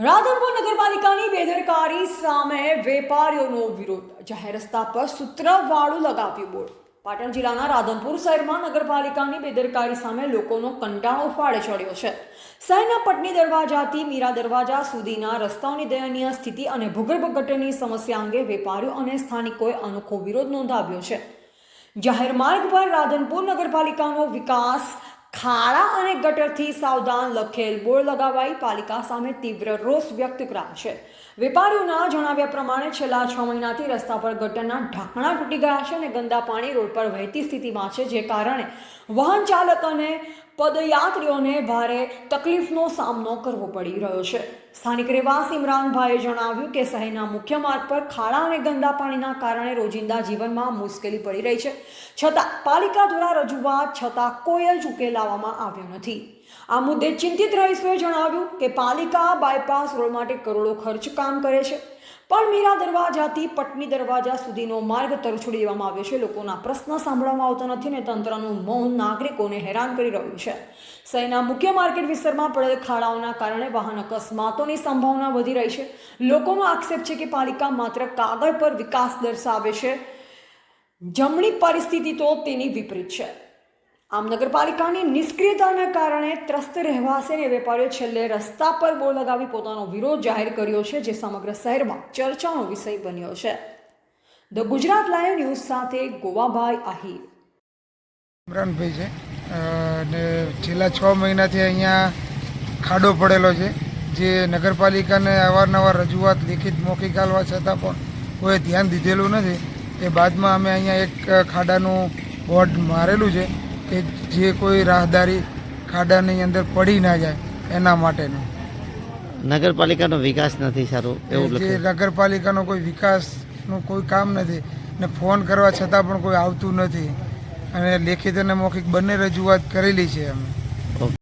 રાધનપુર નગરપાલિકાની બેદરકારી સામે વેપારીઓનો વિરોધ. જાહેર રસ્તા પર સૂત્રવાળું લગાવ્યું બોર્ડ. પાટણ જિલ્લાના રાધનપુર શહેરમાં નગરપાલિકાની બેદરકારી સામે લોકોનો કંટાળો ફાળે ચડ્યો છે. શહેરના પટની દરવાજાથી મીરા દરવાજા સુધીના રસ્તાઓની દયનીય સ્થિતિ અને ભૂગર્ભ ગટરની સમસ્યા અંગે વેપારીઓ અને સ્થાનિકોએ અનોખો વિરોધ નોંધાવ્યો છે. જાહેર માર્ગ પર રાધનપુર નગરપાલિકાનો વિકાસ, ખાડા અને ગટરથી સાવધાન લખેલ બોર્ડ લગાવાઈ પાલિકા સામે તીવ્ર રોષ વ્યક્ત કરાયો છે. વેપારીઓના જણાવ્યા પ્રમાણે છેલ્લા 6 મહિનાથી રસ્તા પર ગટરના ઢાંકણા તૂટી ગયા છે અને ગંદા પાણી રોડ પર વહેતી સ્થિતિમાં છે, જે કારણે વાહન ચાલક અને પદયાત્રીઓને ભારે તકલીફનો સામનો કરવો પડી રહ્યો છે. સ્થાનિક રહેવાસી ઇમરાનભાઈએ જણાવ્યું કે શહેરના મુખ્ય માર્ગ પર ખાડા અને ગંદા પાણીના કારણે રોજિંદા જીવનમાં મુશ્કેલી પડી રહી છે, છતાં પાલિકા દ્વારા રજૂઆત છતાં કોઈ જ ઉકેલ લાવવામાં આવ્યો નથી. આ મુદ્દે ચિંતિત રહીશોએ જણાવ્યું કે પાલિકા બાયપાસ રોડ માટે કરોડો ખર્ચ કામ કરે છે, પણ મીરા દરવાજાથી પટની દરવાજા સુધીનો માર્ગ તરછોડી દેવામાં આવ્યો છે. લોકોના પ્રશ્ન સાંભળવામાં આવતો નથી અને તંત્રનું મૌન નાગરિકોને હેરાન કરી રહ્યું છે. શહેરના મુખ્ય માર્કેટ વિસ્તારમાં પડેલ ખાડાઓના કારણે વાહન અકસ્માતોની સંભાવના વધી રહી છે. લોકોનો આક્ષેપ છે કે પાલિકા માત્ર કાગળ પર વિકાસ દર્શાવે છે, જમણી પરિસ્થિતિ તો તેની વિપરીત છે. આમ નગરપાલિકાની નિષ્ક્રિયતાના કારણે ત્રસ્ત રહેવાસી અને વેપારીઓ છેલ્લે રસ્તા પર બોર્ડ લગાવી પોતાનો વિરોધ જાહેર કર્યો છે, જે સમગ્ર શહેરમાં ચર્ચાનો વિષય બન્યો છે. ધ ગુજરાત લાઈવ ન્યૂઝ સાથે ગોવાભાઈ આહિર. ઇમરાનભાઈ છે અને છેલ્લા 6 મહિનાથી અહીંયા ખાડો પડેલો છે, જે નગરપાલિકાને અવારનવાર રજૂઆત લેખિત મૌખિક આલવા છતાં પણ કોઈ ધ્યાન દીધેલું નથી. એ બાદમાં અમે અહીંયા એક ખાડાનું બોર્ડ મારેલું છે કે જે કોઈ રાહદારી ખાડાની અંદર પડી ના જાય એના માટેનું. નગરપાલિકાનો વિકાસ નથી સારો એવું જે નગરપાલિકાનો કોઈ વિકાસનું કોઈ કામ નથી ને ફોન કરવા છતાં પણ કોઈ આવતું નથી અને લેખિત અને મૌખિક બંને રજૂઆત કરેલી છે અમે.